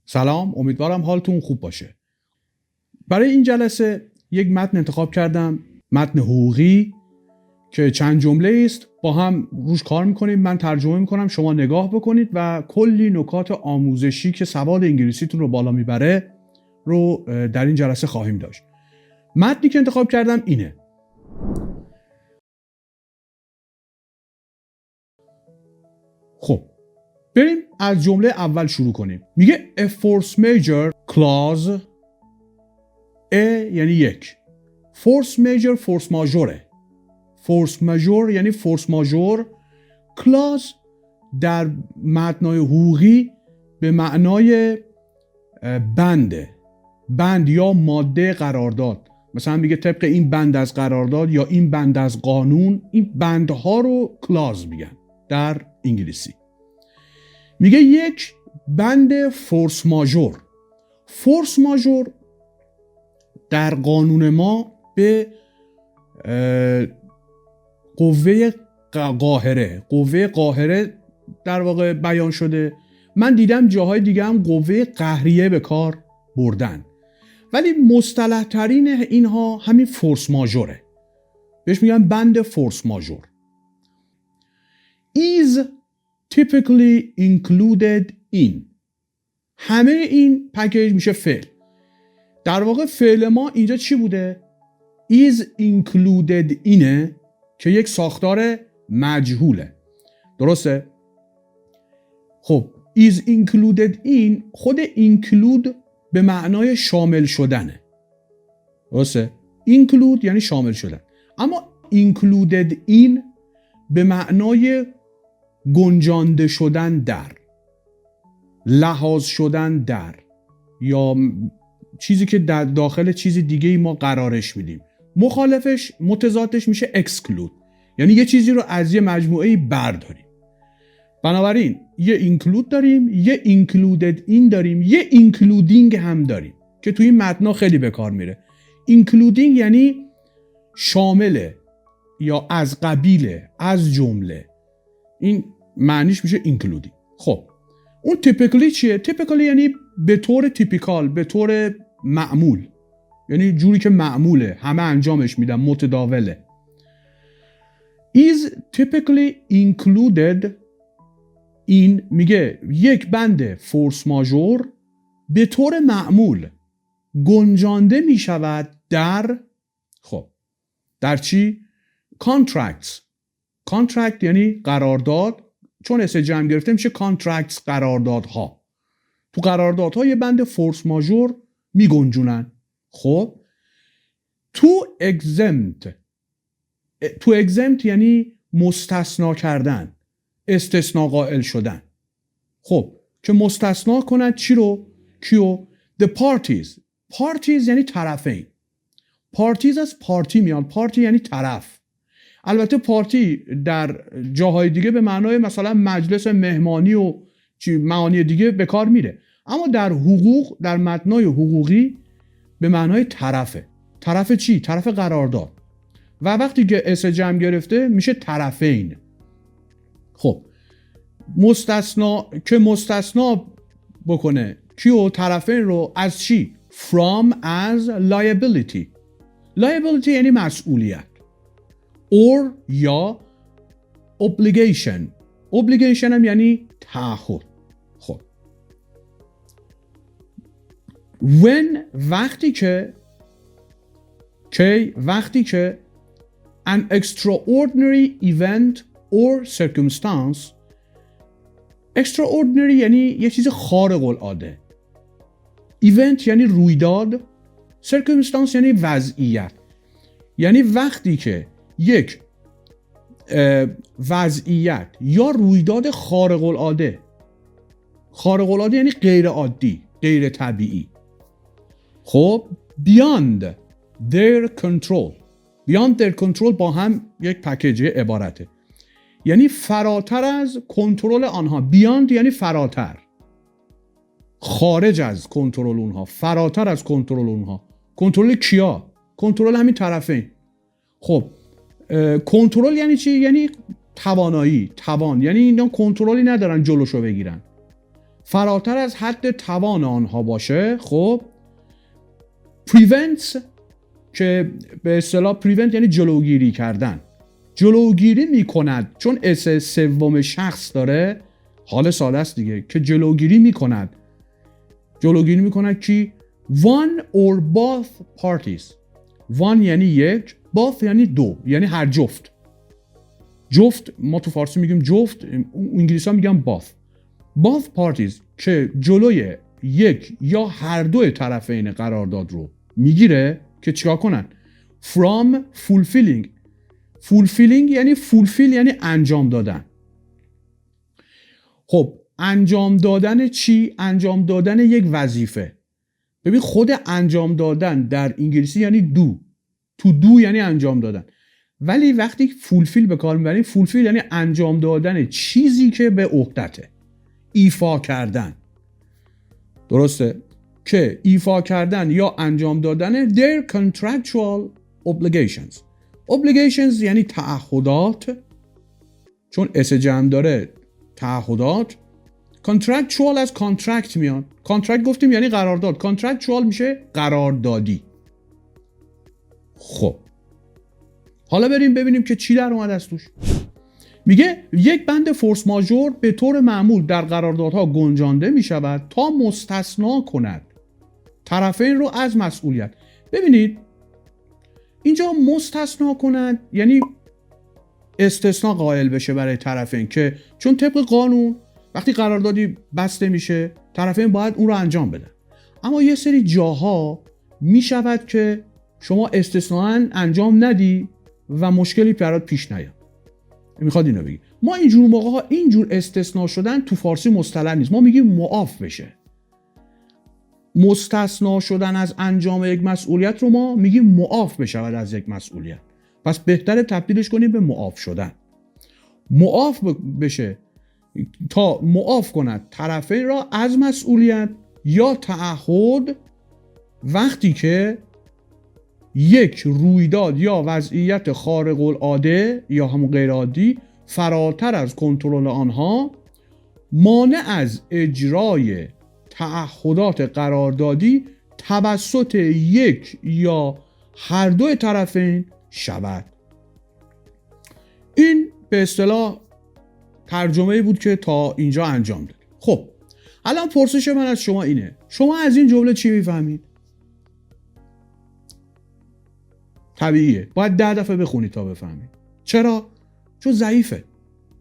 سلام، امیدوارم حالتون خوب باشه. برای این جلسه یک متن انتخاب کردم، متن حقوقی که چند جمله است، با هم روش کار میکنیم. من ترجمه میکنم، شما نگاه بکنید و کلی نکات آموزشی که سواد انگلیسیتون رو بالا میبره رو در این جلسه خواهیم داشت. متنی که انتخاب کردم اینه. خب بریم از جمله اول شروع کنیم. میگه a force majeure clause. یعنی یک. force majeure فورس ماژوره. فورس ماژور یعنی فورس ماژور. clause در متنای حقوقی به معنای بند یا ماده قرارداد. مثلا میگه طبق این بند از قرارداد یا این بند از قانون. این بندها رو clause میگن در انگلیسی. میگه یک بند فورس ماژور. فورس ماژور در قانون ما به قوه قاهره در واقع بیان شده. من دیدم جاهای دیگه هم قوه قهریه به کار بردن، ولی مصطلح ترین اینها همین فورس ماژوره. بهش میگن بند فورس ماژور. is typically included in. همه این پکیج میشه فعل. در واقع فعل ما اینجا چی بوده؟ is included اینه که یک ساختار مجهوله. درسته؟ خب is included in، خود include به معنای شامل شدنه. درسته؟ include یعنی شامل شدن. اما included in به معنای گنجانده شدن در، لحاظ شدن در، یا چیزی که در داخل چیز دیگه ای ما قرارش میدیم. مخالفش، متضادش میشه exclude، یعنی یه چیزی رو از یه مجموعه برداریم. بنابراین یه include داریم، یه included in داریم، یه including هم داریم که توی این متنا خیلی به کار میره. including یعنی شامله یا از قبیله، از جمله. این معنیش میشه including. خب اون typically چیه؟ typically یعنی به طور تیپیکال، به طور معمول، یعنی جوری که معموله، همه انجامش میدن، متداوله. is typically included in میگه یک بند فورس ماژور به طور معمول گنجانده میشود در، خب در چی؟ contract یعنی قرارداد، چون اس جمع گرفته میشه contracts، قراردادها. تو قراردادها یه بند فورس ماژور میگنجونن. خب تو exempt یعنی مستثنا کردن، استثناء قائل شدن. خب که مستثنا کنند چی رو؟ کیو؟ the parties یعنی طرفین. parties از پارتی میاد. پارتی یعنی طرف. البته پارتی در جاهای دیگه به معنای مثلا مجلس مهمانی و معانی دیگه به کار میره، اما در حقوق، در متنای حقوقی به معنای طرفه. طرف چی؟ طرف قرارداد. و وقتی که اس جمع گرفته میشه طرفین. خب مستثنا بکنه کیو؟ طرفین رو از چی؟ from از liability یعنی مسئولیت، or یا obligation هم یعنی تعهد. خب when وقتی که an extraordinary event or circumstance. extraordinary یعنی یه چیز خارق العاده، event یعنی رویداد، circumstance یعنی وضعیت. یعنی وقتی که یک وضعیت یا رویداد خارق العاده یعنی غیر عادی، غیر طبیعی، خب beyond their control با هم یک پکیج عبارته، یعنی فراتر از کنترل آنها. beyond یعنی فراتر، خارج از کنترل اونها، فراتر از کنترل اونها. کنترل کیا؟ کنترل همین طرفین. خب کنترل یعنی چی؟ یعنی توان، یعنی اینا کنترلی ندارن جلوشو بگیرن. فراتر از حد توان آنها باشه. خب prevents که به اصطلاح prevent یعنی جلوگیری کردن، جلوگیری میکند، چون اس سوم شخص داره حال ساده است دیگه، که جلوگیری میکند کی؟ one or both parties. one یعنی یک، both یعنی دو، یعنی هر جفت. جفت ما تو فارسی میگیم جفت، انگلیسی ها میگن both parties که جلوی یک یا هر دو طرفین قرارداد رو میگیره که چیکار کنن؟ from fulfilling یعنی fulfill یعنی انجام دادن. خب انجام دادن چی؟ انجام دادن یک وظیفه. ببین خود انجام دادن در انگلیسی یعنی to do یعنی انجام دادن، ولی وقتی fulfill به کار میبریم، fulfill یعنی انجام دادن چیزی که به عهدته، ایفا کردن. درسته؟ که ایفا کردن یا انجام دادن their contractual obligations یعنی تعهدات، چون اس جمع داره تعهدات. contractual از contract میاد، contract گفتیم یعنی قرارداد، contractual میشه قراردادی. خب حالا بریم ببینیم که چی در اومد از توش. میگه یک بند فورس ماژور به طور معمول در قراردادها گنجانده میشود تا مستثنا کند طرفین رو از مسئولیت. ببینید اینجا مستثنا کند یعنی استثناء قائل بشه برای طرفین، که چون طبق قانون وقتی قراردادی بسته میشه طرفین باید اون رو انجام بدن، اما یه سری جاها میشود که شما استثناء انجام ندی و مشکلی برات پیش نیاد. میخواد اینو بگی ما اینجور موقع ها اینجور استثناء شدن تو فارسی مصطلح نیست، ما میگیم معاف بشه. مستثنا شدن از انجام یک مسئولیت رو ما میگیم معاف بشود از یک مسئولیت، پس بهتره تبدیلش کنیم به معاف شدن. معاف بشه تا معاف کند طرفین را از مسئولیت یا تعهد وقتی که یک رویداد یا وضعیت خارق العاده یا همون غیر عادی فراتر از کنترل آنها مانع از اجرای تعهدات قراردادی توسط یک یا هر دو طرفین شود. این به اصطلاح ترجمه بود که تا اینجا انجام داد. خب الان پرسش من از شما اینه، شما از این جمله چی میفهمید؟ طبیعیه باید 10 دفعه بخونید تا بفهمید. چرا؟ چون ضعیفه،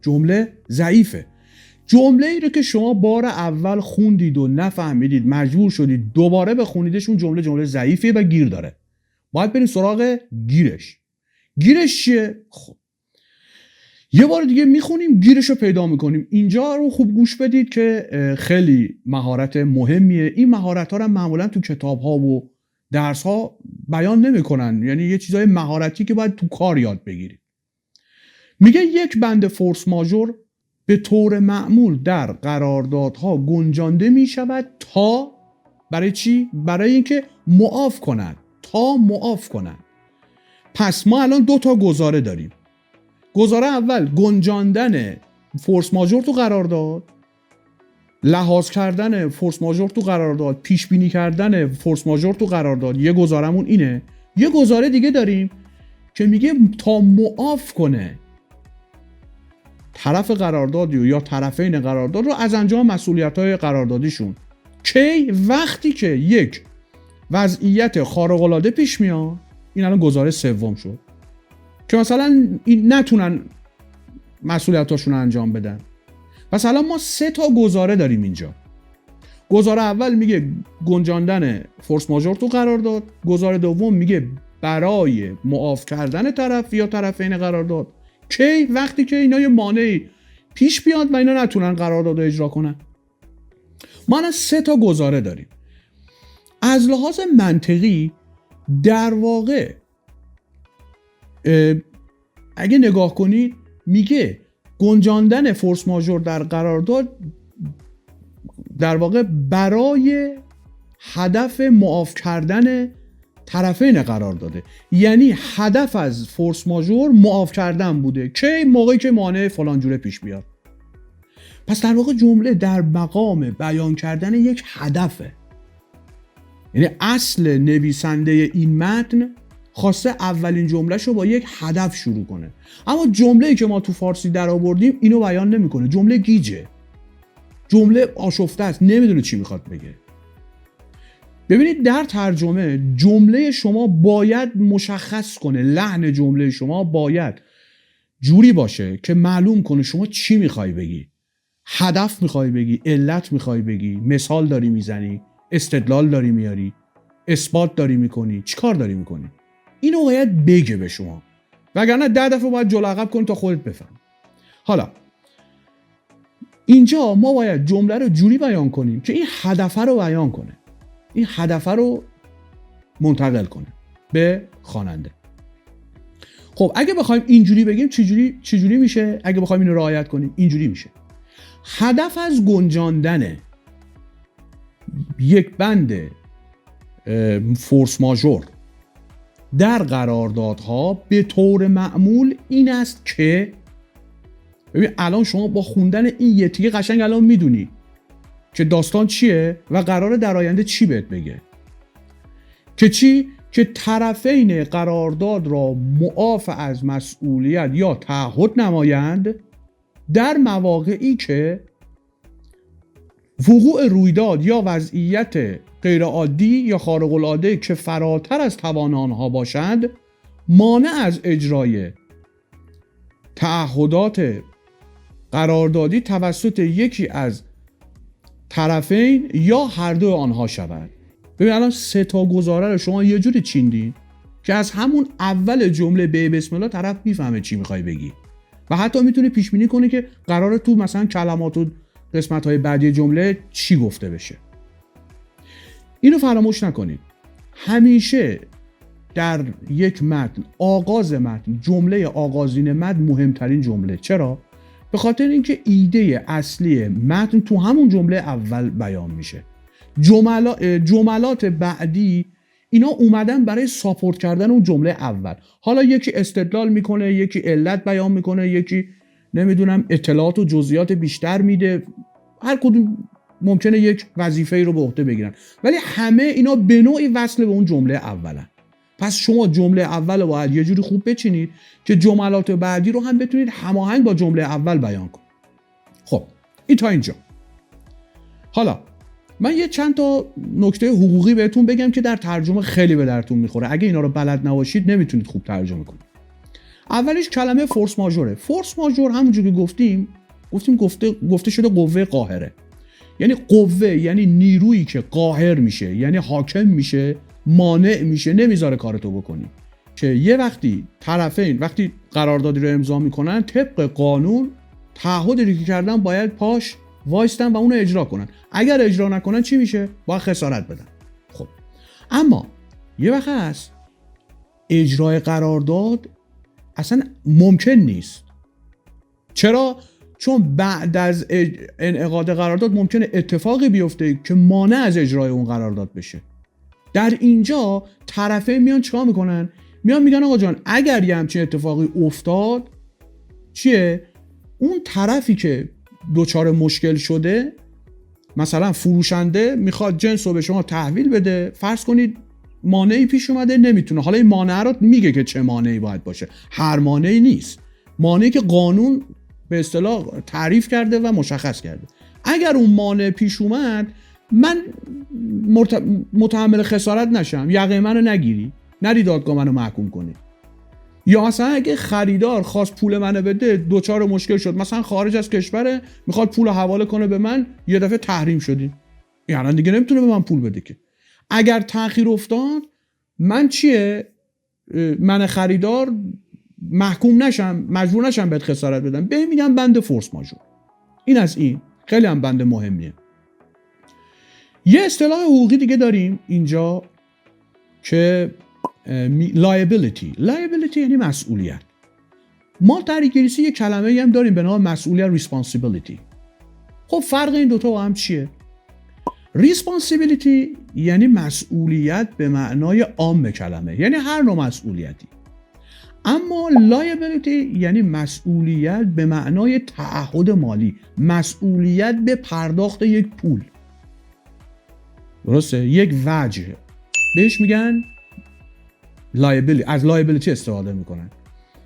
جمله ضعیفه. جمله ای رو که شما بار اول خوندید و نفهمیدید مجبور شدید دوباره بخونیدش، اون جمله ضعیفیه و گیر داره. باید بریم سراغ گیرش. گیرش چیه؟ خب یه بار دیگه میخونیم گیرش رو پیدا میکنیم. اینجا رو خوب گوش بدید که خیلی مهارت مهمیه. این مهارت ها رو معمولا تو کتاب ها و درس ها بیان نمیکنن، یعنی یه چیزای مهارتی که باید تو کار یاد بگیرید. میگه یک بند فورس ماژور به طور معمول در قراردادها گنجانده می شود تا برای چی؟ برای اینکه معاف کنند، تا معاف کنند. پس ما الان 2 تا گزاره داریم. گزاره اول گنجاندن فورس ماژور تو قرارداد، لحاظ کردن فورس ماژور تو قرارداد، پیش بینی کردن فورس ماژور تو قرارداد. یه گزارمون اینه. یه گزاره دیگه داریم که میگه تا معاف کنه طرف قراردادی یا طرفین قرارداد رو از انجام مسئولیت‌های قراردادیشون. کی؟ وقتی که یک وضعیت خارق‌العاده پیش میاد. این الان گزاره سوم شد که مثلا این نتونن مسئولیتاشون رو انجام بدن. پس الان ما 3 تا گزاره داریم اینجا. گزاره اول میگه گنجاندن فورس ماژور تو قرارداد. گزاره دوم میگه برای معاف کردن طرف یا طرفین قرارداد. کی؟ وقتی که اینا یه مانعی پیش بیاد و اینا نتونن قرارداد رو اجرا کنن. ما الان 3 تا گزاره داریم. از لحاظ منطقی در واقع اگه نگاه کنید میگه گنجاندن فورس ماژور در قرارداد در واقع برای هدف معاف کردن طرفین قرار داده. یعنی هدف از فورس ماژور معاف کردن بوده. کی؟ موقعی که مانع فلان جوره پیش بیاد. پس در واقع جمله در مقام بیان کردن یک هدفه. یعنی اصل نویسنده این متن خواسته اولین جملهشو با یک هدف شروع کنه، اما جمله‌ای که ما تو فارسی در آوردیم اینو بیان نمیکنه. جمله گیجه، جمله آشفته است، نمیدونه چی میخواد بگه. ببینید در ترجمه جمله شما باید مشخص کنه، لحن جمله شما باید جوری باشه که معلوم کنه شما چی میخوای بگی. هدف میخوای بگی، علت میخوای بگی، مثال داری میزنی، استدلال داری میاری، اثبات داری میکنی، چیکار داری میکنی. اینو باید بگه به شما، وگرنه 10 دفعه باید جلو عقب کنی تا خودت بفهم. حالا اینجا ما باید جمله رو جوری بیان کنیم که این هدف رو بیان کنه، این هدف رو منتقل کنه به خواننده. خب اگه بخوایم اینجوری بگیم چجوری میشه؟ اگه بخوایم اینو رعایت کنیم اینجوری میشه: هدف از گنجاندن یک بند فورس ماژور در قراردادها به طور معمول این است که، ببین الان شما با خوندن این یه تیکه قشنگ الان میدونی که داستان چیه و قراره در آینده چی بهت بگه. که چی؟ که طرفین قرارداد را معاف از مسئولیت یا تعهد نمایند در مواقعی که وقوع رویداد یا وضعیت غیرعادی یا خارق العاده که فراتر از توان آنها باشند مانع از اجرای تعهدات قراردادی توسط یکی از طرفین یا هر دو آنها شود. ببین الان 3 تا گزاره رو شما یه جوری چیندین که از همون اول جمله به بسم الله طرف میفهمه چی میخوای بگی و حتی میتونه پیش بینی کنه که قراره تو مثلا کلمات و قسمت‌های بعدی جمله چی گفته بشه. اینو فراموش نکنید. همیشه در یک متن، آغاز متن، جمله آغازین متن مهمترین جمله. چرا؟ به خاطر اینکه ایده اصلی متن تو همون جمله اول بیان میشه. جملات بعدی اینا اومدن برای ساپورت کردن اون جمله اول. حالا یکی استدلال میکنه، یکی علت بیان میکنه، یکی نمیدونم اطلاعات و جزئیات بیشتر میده. هر کدوم ممکنه یک وظیفه رو به عهده بگیرن، ولی همه اینا به نوعی وصل به اون جمله اولن. پس شما جمله اول رو باید یه جوری خوب بچینید که جملات بعدی رو هم بتونید هماهنگ با جمله اول بیان کنید. خب این تا اینجا. حالا من یه چند تا نکته حقوقی بهتون بگم که در ترجمه خیلی به درتون میخوره. اگه اینا رو بلد نباشید نمیتونید خوب ترجمه کنید. اولیش کلمه فورس ماژوره. فورس ماژور همونجوری که گفته شده قوه قاهره. یعنی قوه، یعنی نیرویی که قاهر میشه، یعنی حاکم میشه، مانع میشه، نمیذاره کارتو بکنی. که یه وقتی طرفین وقتی قراردادی رو امضا میکنن طبق قانون تعهدی که کردن باید پاش وایستن و اونو اجرا کنن. اگر اجرا نکنن چی میشه؟ باید خسارت بدن. خب اما یه وقت هست اجرای قرارداد اصلا ممکن نیست. چرا؟ چون بعد از انعقاد قرارداد ممکنه اتفاقی بیفته که مانع از اجرای اون قرارداد بشه. در اینجا طرفین میان چیکار میکنن؟ میان میگن آقا جان اگر یه همچین اتفاقی افتاد چیه؟ اون طرفی که دوچار مشکل شده، مثلا فروشنده میخواد جنس رو به شما تحویل بده، فرض کنید مانعی پیش اومده نمیتونه. حالا این مانع رو میگه که چه مانعی باید باشه. هر مانعی نیست، مانعی که قانون به اصطلاح تعریف کرده و مشخص کرده. اگر اون مانع پیش اومد من متحمل خسارت نشم، یقه منو نگیری، نری دادگاه منو محکوم کنی. یا مثلا اگه خریدار خواست پول منو بده، دوچار مشکل شد، مثلا خارج از کشوره، میخواد پول حواله کنه به من، یه دفعه تحریم شدیم، یعنی دیگه نمیتونه به من پول بده که. اگر تأخیر افتاد من چیه؟ من خریدار محکوم نشم، مجبور نشم بهت خسارت بدم، به میگم بند فورس ماژور. این از این خیلی هم بند مهمیه. یه اصطلاح حقوقی دیگه داریم اینجا که liability یعنی مسئولیت. ما در انگلیسی یه کلمه هم داریم به نام مسئولیت responsibility. خب فرق این دوتا با هم چیه؟ responsibility یعنی مسئولیت به معنای عام کلمه، یعنی هر نوع مسئولیتی. اما liability یعنی مسئولیت به معنای تعهد مالی، مسئولیت به پرداخت یک پول، درسته؟ یک وجه بهش میگن liability، از liability استفاده میکنن.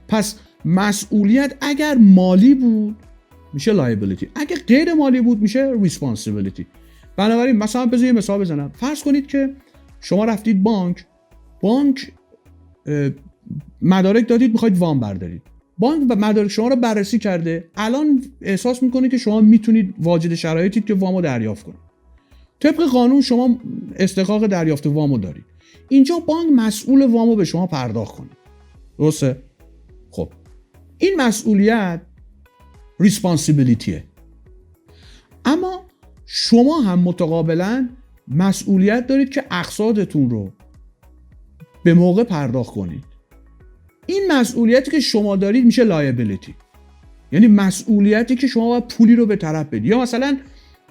پس مسئولیت اگر مالی بود میشه liability، اگر غیر مالی بود میشه responsibility. بنابراین مثلا بذار یه مثال بزنم. فرض کنید که شما رفتید بانک مدارک دادید میخواید وام بردارید. بانک مدارک شما رو بررسی کرده، الان احساس میکنه که شما میتونید واجد شرایطید که وامو دریافت کنید. طبق قانون شما استحقاق دریافت وامو دارید. اینجا بانک مسئول وامو به شما پرداخت کنه. درسته؟ خب این مسئولیت ریسپانسیبیلیتیه. اما شما هم متقابلا مسئولیت دارید که اقساطتون رو به موقع پرداخت کنید. این مسئولیتی که شما دارید میشه لایبیلیتی، یعنی مسئولیتی که شما باید پولی رو به طرف بدید. یا مثلا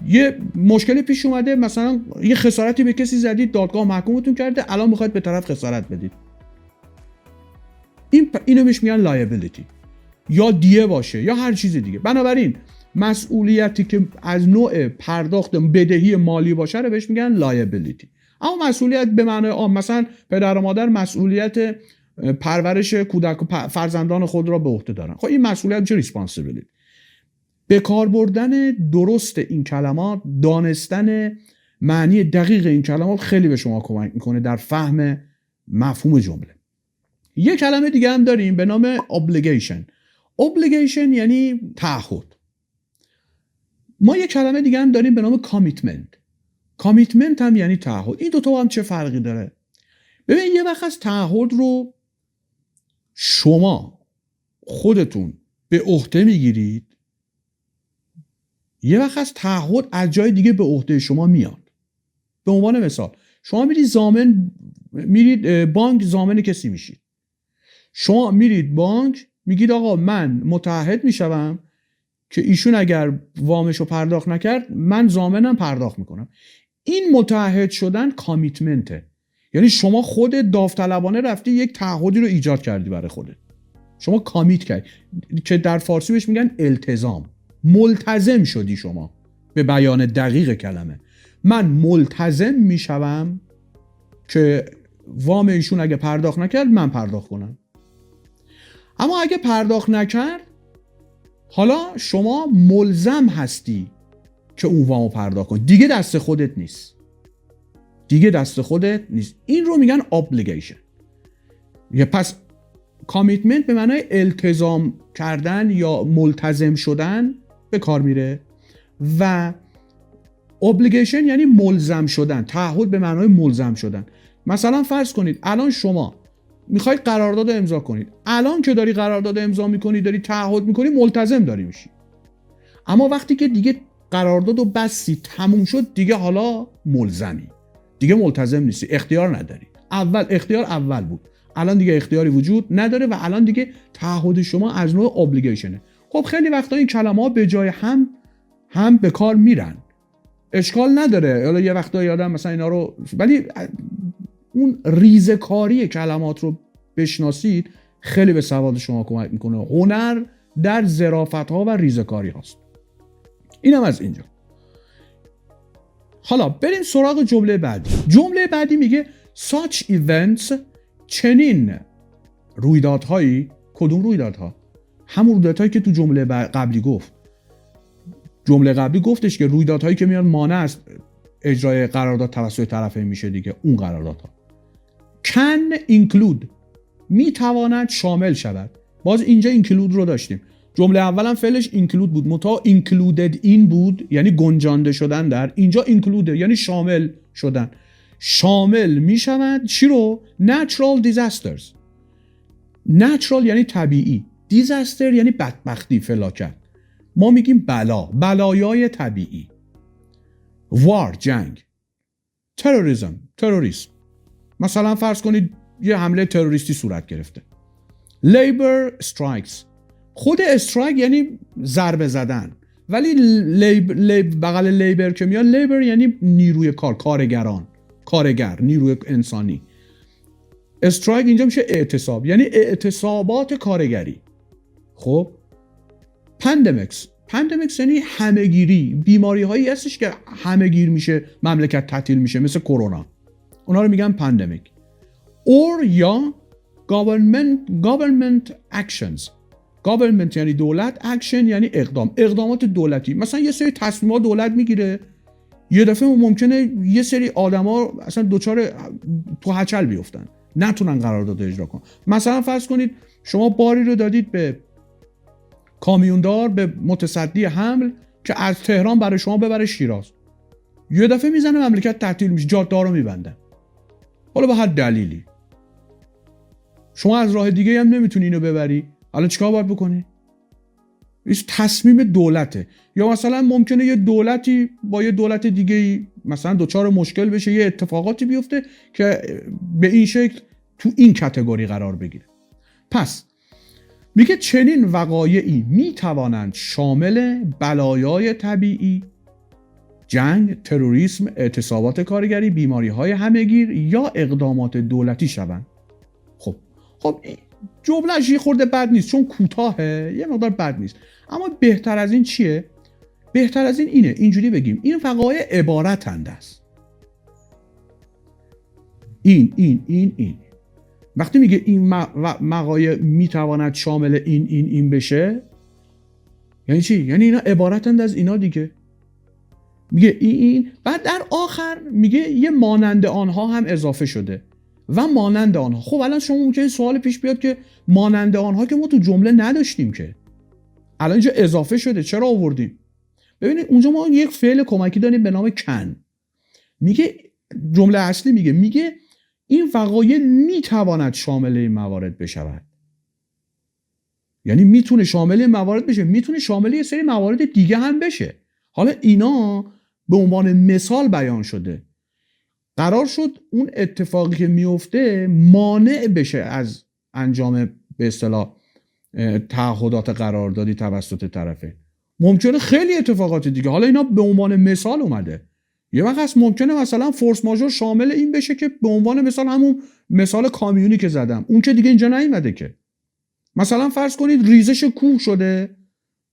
یه مشکلی پیش اومده، مثلا یه خسارتی به کسی زدید، دادگاه محکومتون کرده، الان میخواید به طرف خسارت بدید. اینو بهش میگن لایبیلیتی، یا دیه باشه یا هر چیز دیگه. بنابراین مسئولیتی که از نوع پرداخت بدهی مالی باشه رو بهش میگن لایبیلیتی. اما مسئولیت به معنای عام، مثلا پدر و مادر مسئولیت پرورش کودک و فرزندان خود را به عهده دارن، خب این مسئولیت میشه ریسپانسیبیلیتی. به کار بردن درست این کلمات، دانستن معنی دقیق این کلمات خیلی به شما کمک میکنه در فهم مفهوم جمله. یه کلمه دیگه هم داریم به نام obligation. obligation یعنی تعهد. ما یه کلمه دیگه هم داریم به نام commitment. commitment هم یعنی تعهد. این دو تا هم چه فرقی داره؟ ببین یه وقت از تعهد رو شما خودتون به عهده میگیرید، یه وقت از تعهد از جای دیگه به عهده شما میاد. به عنوان مثال شما میرید بانک ضامن کسی میشید. شما میرید بانک میگید آقا من متعهد میشم که ایشون اگر وامشو پرداخت نکرد من ضامنم پرداخت میکنم. این متعهد شدن کامیتمنته، یعنی شما خود داوطلبانه رفتی یک تعهدی رو ایجاد کردی برای خودت، شما کامیت کردی که در فارسی بهش میگن التزام. ملتزم شدی شما. به بیان دقیق کلمه من ملتزم میشم که وام ایشون اگه پرداخت نکرد من پرداخت کنم. اما اگه پرداخت نکرد حالا شما ملزم هستی که اون وامو پرداخت کنی، دیگه دست خودت نیست. این رو میگن obligation. پس کامیتمنت به معنای التزام کردن یا ملتزم شدن به کار میره و obligation یعنی ملزم شدن، تعهد به معنای ملزم شدن. مثلا فرض کنید الان شما میخواید قرارداد امضا کنید، الان که داری قرارداد امضا میکنی، داری تعهد میکنی، ملتزم داری میشی. اما وقتی که دیگه قراردادو بستی تموم شد، دیگه حالا ملزمی، دیگه ملتزم نیستی، اختیار نداری. اختیار اول بود، الان دیگه اختیاری وجود نداره و الان دیگه تعهد شما از نوع ابلیگیشنه. خب خیلی وقتا این کلمه‌ها به جای هم به کار میرن، اشکال نداره. حالا یه وقتا یادم مثلا اینا رو، ولی اون ریزه‌کاری کلمات رو بشناسید خیلی به سواد شما کمک میکنه. هنر در ظرافت‌ها و ریزه‌کاری هاست. اینم از اینجا. حالا بریم سراغ جمله بعدی. جمله بعدی میگه such events، چنین رویدادهایی. کدوم رویدادها؟ همون رویدادهایی که تو جمله قبلی گفت. جمله قبلی گفتش که رویدادهایی که میان مانع است اجرای قرارداد توسط طرفین میشه دیگه، اون قراردادها. can include، میتواند شامل شود. باز اینجا include رو داشتیم. جمله اولم فعلش include بود، متا included in بود یعنی گنجانده شدن در. اینجا include یعنی شامل شدن. شامل میشود چی رو؟ natural disasters. natural یعنی طبیعی، disaster یعنی بدبختی، فلاکت. ما میگیم بلایای طبیعی. war، جنگ. تروریسم. مثلا فرض کنید یه حمله تروریستی صورت گرفته. labor strikes، خود استرایک یعنی ضربه زدن، ولی بغل لیبر که میاد، لیبر یعنی نیروی کار، کارگر، نیروی انسانی. استرایک اینجا میشه اعتصاب، یعنی اعتصابات کارگری. خب پندمیکس یعنی همهگیری، بیماری هایی هستش که همهگیر میشه، مملکت تعطیل میشه، مثل کرونا، اونا رو میگن پندمیک. اور یا government actions. government یعنی دولت، action یعنی اقدامات دولتی. مثلا یه سری تصمیمات دولت میگیره، یه دفعه ممکنه یه سری آدما اصلا دوچار تو هچل بیفتن، نتونن قرارداد اجرا کنن. مثلا فرض کنید شما باری رو دادید به کامیوندار، به متصدی حمل که از تهران برای شما ببره شیراز، یه دفعه میزنه مملکت تعطیل میشه، جاده‌ها رو میبندن، حالا به هر دلیلی. شما از راه دیگه هم نمیتونی اینو ببری، حالا چیکار باید بکنی؟ این تصمیم دولته. یا مثلا ممکنه یه دولتی با یه دولت دیگه مثلا دوچار مشکل بشه، یه اتفاقاتی بیفته که به این شکل تو این کاتگوری قرار بگیره. پس میگه چنین وقایعی میتوانند شامل بلایای طبیعی، جنگ، تروریسم، اعتصابات کارگری، بیماری‌های همهگیر یا اقدامات دولتی شوند. خب جمله‌اش یه خورده بد نیست، چون کوتاهه، یه مقدار بد نیست، اما بهتر از این چیه؟ بهتر از این اینه اینجوری بگیم این وقایع عبارتند است. این وقتی میگه این وقایع میتواند شامل این بشه، یعنی چی؟ یعنی اینا عبارتند از اینا دیگه. میگه این بعد در آخر میگه یه مانند آنها هم اضافه شده و مانند آنها. خب الان شما ممکنه سوال پیش بیاد که مانند آنها که ما تو جمله نداشتیم که، الان اینجا اضافه شده، چرا آوردیم؟ ببینید اونجا ما یک فعل کمکی داریم به نام کن. میگه جمله اصلی میگه این وقایع میتواند شامل این موارد بشود، یعنی میتونه شامل این موارد بشه، میتونه شامل یه سری موارد دیگه هم بشه. حالا اینا به عنوان مثال بیان شده. قرار شد اون اتفاقی که میفته مانع بشه از انجام به اصطلاح تعهدات قراردادی توسط طرفه. ممکنه خیلی اتفاقات دیگه، حالا اینا به عنوان مثال اومده. یه وقت هست ممکنه مثلا فورس ماژور شامل این بشه که به عنوان مثال همون مثال کامیونی که زدم، اون که دیگه اینجا نیومده که. مثلا فرض کنید ریزش کوه شده،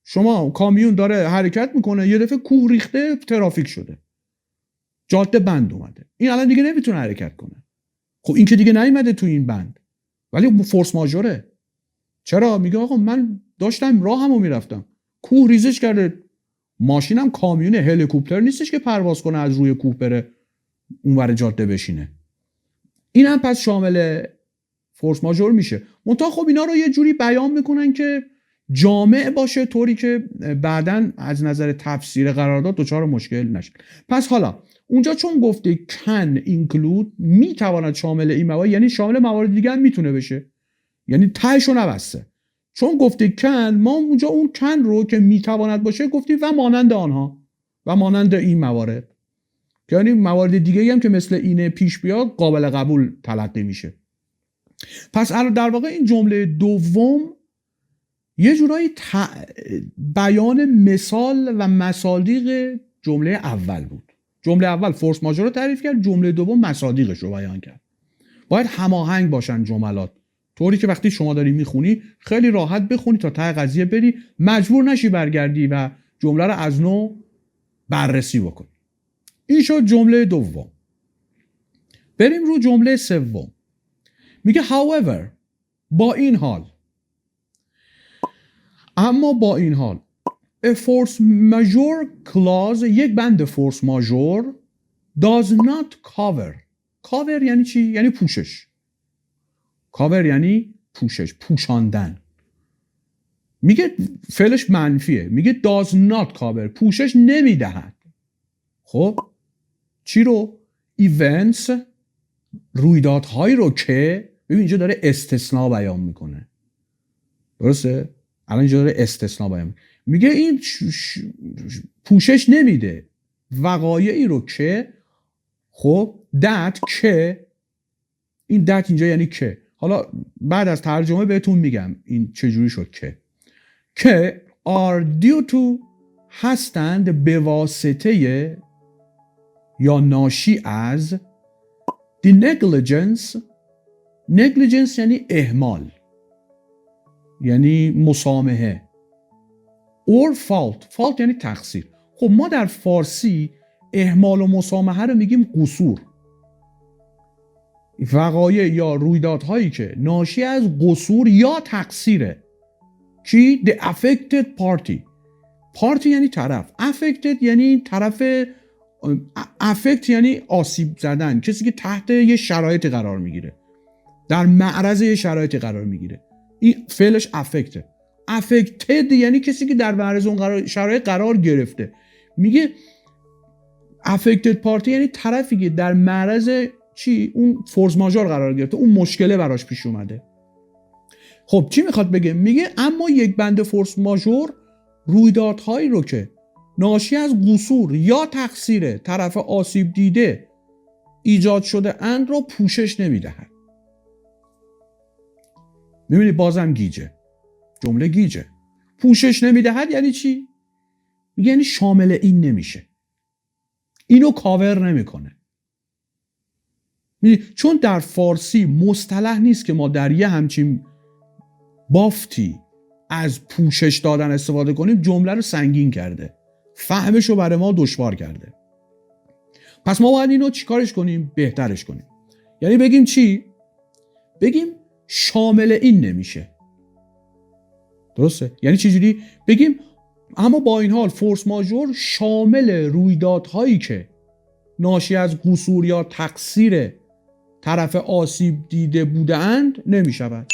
شما کامیون داره حرکت میکنه، یه دفعه کوه ریخته، ترافیک شده، جاده بند اومده، این الان دیگه نمیتونه حرکت کنه. خب این که دیگه نیومده تو این بند، ولی فورس ماژوره. چرا؟ میگه آقا من داشتم راهمو میرفتم، کوه ریزش کرده، ماشینم کامیونه، هلیکوپتر نیستش که پرواز کنه از روی کوه بره اونور جاده بشینه. این هم پس شامل فورس ماژور میشه. منتها خب اینا رو یه جوری بیان میکنن که جامع باشه، طوری که بعداً از نظر تفسیر قرارداد دچار مشکل نشه. پس حالا اونجا چون گفته can include، میتواند شامل این موارد، یعنی شامل موارد دیگه هم میتونه بشه، یعنی تهشو نبسته. چون گفته can، ما اونجا اون can رو که میتواند باشه گفتیم و مانند آنها و مانند این موارد، یعنی موارد دیگه هم که مثل اینه پیش بیاد قابل قبول تلقی میشه. پس در واقع این جمله دوم یه جورایی بیان مثال و مصادیق جمله اول بود. جمله اول فورس ماژور رو تعریف کرد، جمله دوم مصادیقش رو بیان کرد. باید هماهنگ باشن جملات، طوری که وقتی شما داری میخونی خیلی راحت بخونی تا ته قضیه بری، مجبور نشی برگردی و جمله رو از نو بررسی بکنی. این شد جمله دوم. بریم رو جمله سوم. میگه however، با این حال، اما با این حال a force majeure clause، یک بند فورس ماژور does not cover یعنی چی؟ یعنی پوشش. cover یعنی پوشش، پوشاندن. میگه فعلش منفیه، میگه does not cover، پوشش نمیدهد. خب چی رو؟ events، رویدادهایی رو که، ببین اینجا داره استثناء بیان میکنه، درسته؟ الان اینجا داره استثناء بیان میگه این پوشش نمیده وقایعی رو که، خب that که، این that اینجا یعنی که، حالا بعد از ترجمه بهتون میگم این چجوری شد که are due to، هستند به واسطه یا ناشی از the negligence، negligence یعنی اهمال، یعنی مسامحه. or fault یعنی تقصیر. خب ما در فارسی اهمال و مسامحه رو میگیم قصور. وقایع یا رویدادهایی که ناشی از قصور یا تقصیره. کی؟ the affected party یعنی طرف، affected یعنی طرف، affect یعنی آسیب زدن، کسی که تحت یه شرایطی قرار میگیره، در معرض یه شرایطی قرار میگیره، این فعلش affected یعنی کسی که در معرض اون شرایط قرار گرفته. میگه affected party یعنی طرفی که در معرض چی؟ اون فورس ماژور قرار گرفته، اون مشکله براش پیش اومده. خب چی میخواد بگه؟ میگه اما یک بند فورس ماژور رویدادهایی رو که ناشی از قصور یا تقصیر طرف آسیب دیده ایجاد شده اند رو پوشش نمیدهد. میبینی بازم گیجه، جمله گیجه. پوشش نمیدهد یعنی چی؟ میگه یعنی شامل این نمیشه، اینو کاور نمیکنه. چون در فارسی مصطلح نیست که ما در یه همچین بافتی از پوشش دادن استفاده کنیم، جمله رو سنگین کرده، فهمش رو برای ما دشوار کرده. پس ما باید اینو چیکارش کنیم؟ بهترش کنیم. یعنی بگیم چی؟ بگیم شامل این نمیشه. درسته؟ یعنی چی جوری؟ بگیم اما با این حال فورس ماژور شامل رویدادهایی که ناشی از قصور یا تقصیر طرف آسیب دیده بودند نمی شود.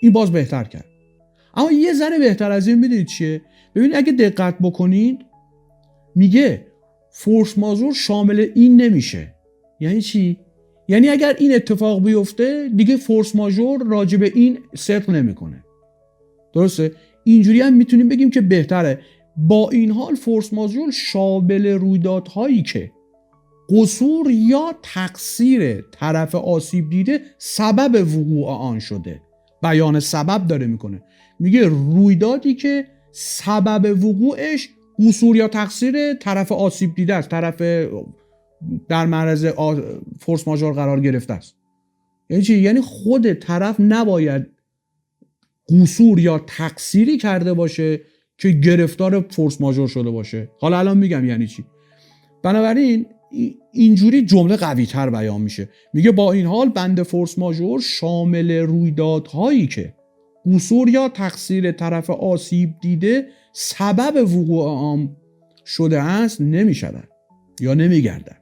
این باز بهتر کرد. اما یه ذره بهتر از این میدونید چیه؟ ببینید اگه دقت بکنید میگه فورس ماژور شامل این نمیشه. یعنی چی؟ یعنی اگر این اتفاق بیفته دیگه فورس ماژور راجع به این صدق نمیکنه. درسته؟ اینجوری هم میتونیم بگیم که بهتره. با این حال فورس ماژور شامل رویدادهایی که قصور یا تقصیر طرف آسیب دیده سبب وقوع آن شده. بیان سبب داره میکنه، میگه رویدادی که سبب وقوعش قصور یا تقصیر طرف آسیب دیده است، طرف در معرض فورس ماژور قرار گرفته است. یعنی چی؟ یعنی خود طرف نباید قصور یا تقصیری کرده باشه که گرفتار فورس ماژور شده باشه. حالا الان میگم یعنی چی. بنابراین اینجوری جمله قوی تر بیان میشه. میگه با این حال بند فورس ماژور شامل رویدادهایی که قصور یا تقصیر طرف آسیب دیده سبب وقوع آن شده است نمیشود یا نمیگردد.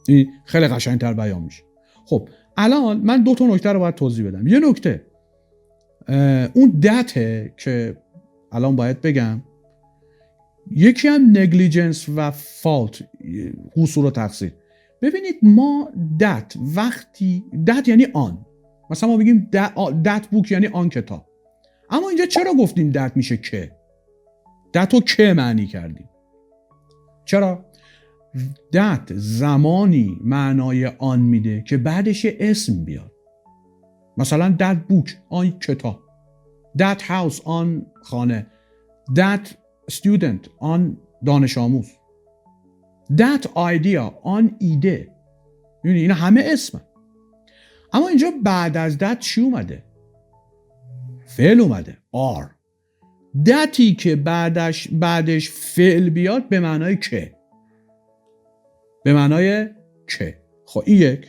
این خیلی قشنگتر بیان میشه. خب الان من دو تا نکته رو باید توضیح بدم. یه نکته اون دته که الان باید بگم، یکی هم نگلیجنس و فالت، قصور و تقصیر. ببینید ما وقتی یعنی آن، مثلا ما بگیم دت بوک یعنی آن کتاب، اما اینجا چرا گفتیم دت میشه که؟ دت رو که معنی کردیم. چرا؟ دت زمانی معنای آن میده که بعدش اسم بیاد. مثلا دت بوک آن کتاب، دت هاوس آن خانه، دت student آن دانش آموز، that idea آن ایده. یعنی این همه اسمه. اما اینجا بعد از that چی اومده؟ فعل اومده، are. دتی که بعدش فعل بیاد به معنای که، به معنای که. خب این یک.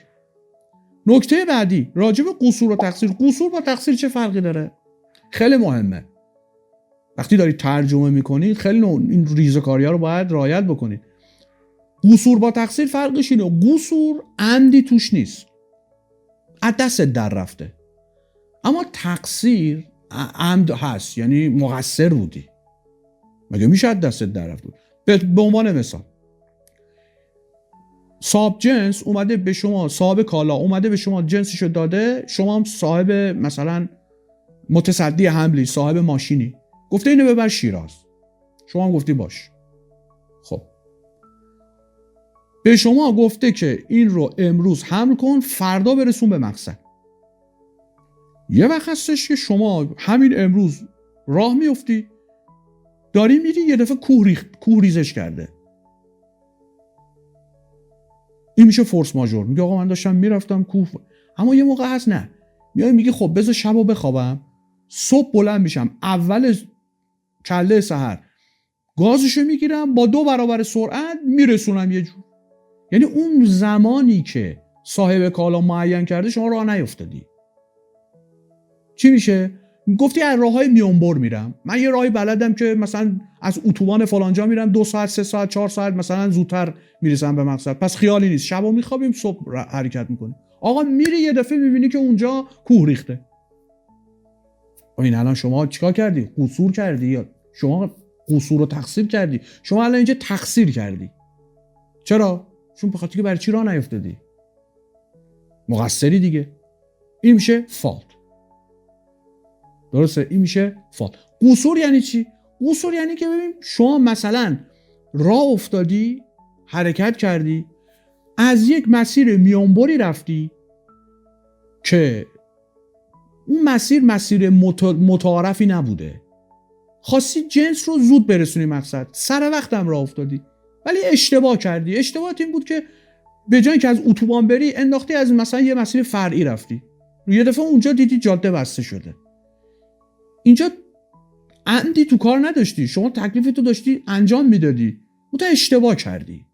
نکته بعدی راجع به قصور و تقصیر. قصور با تقصیر چه فرقی داره؟ خیلی مهمه. وقتی دارید ترجمه میکنید خیلی این ریزه‌کاری‌ها رو باید رعایت بکنید. قصور با تقصیر فرقش اینه، قصور عمدی توش نیست، از دست در رفته. اما تقصیر عمد هست، یعنی مقصر بودی. مگه میشه از دست در رفته؟ به عنوان مثال صاحب جنس اومده به شما، صاحب کالا اومده به شما جنسشو داده، شما هم صاحب مثلا متصدی حملی، صاحب ماشینی، گفته اینو ببر شیراز، شما هم گفتی باش. خب به شما گفته که این رو امروز حمل کن، فردا برسون به مقصد. یه وقت هستش که شما همین امروز راه میفتی، داری میری، یه دفعه کوه ریزش کرده. این میشه فورس ماژور. میگه آقا من داشتم میرفتم کوه، اما یه موقع هست نه میای میگه خب بذار شبو بخوابم، صبح بلند میشم اول کله سحر گازشو میگیرم با 2 برابر سرعت میرسونم یه جور. یعنی اون زمانی که صاحب کالا معین کرده شما راه نیافتادی. چی میشه؟ گفتی از راههای میانبر میرم، من یه راهی بلدم که مثلا از اتوبان فلانجا میرم 2 ساعت 3 ساعت 4 ساعت مثلا زودتر میرسم به مقصد، پس خیالی نیست شبا میخوابیم صبح حرکت میکنیم. آقا میری یه دفعه میبینی که اونجا کوه ریخته. این الان شما چیکار کردی؟ قصور کردی یا شما قصور رو تقصیر کردی؟ شما الان اینجا تقصیر کردی. چرا؟ چون به خاطر که برای چی راه نیافتادی؟ مقصری دیگه. این میشه فالت. درسته؟ این میشه فالت. قصور یعنی چی؟ قصور یعنی که ببین شما مثلا راه افتادی، حرکت کردی، از یک مسیر میانبری رفتی که اون مسیر متعارفی نبوده، خواستی جنس رو زود برسونی مقصد، سر وقتم راه افتادی ولی اشتباه کردی. اشتباهت این بود که به جای که از اتوبان بری انداختی از مثلا یه مسیر فرعی رفتی، یه دفعه اونجا دیدی جاده بسته شده. اینجا عمدی تو کار نداشتی، شما تکلیفتو داشتی انجام میدادی، تو اشتباه کردی.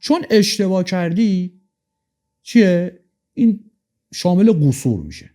چون اشتباه کردی چیه؟ این شامل قصور میشه.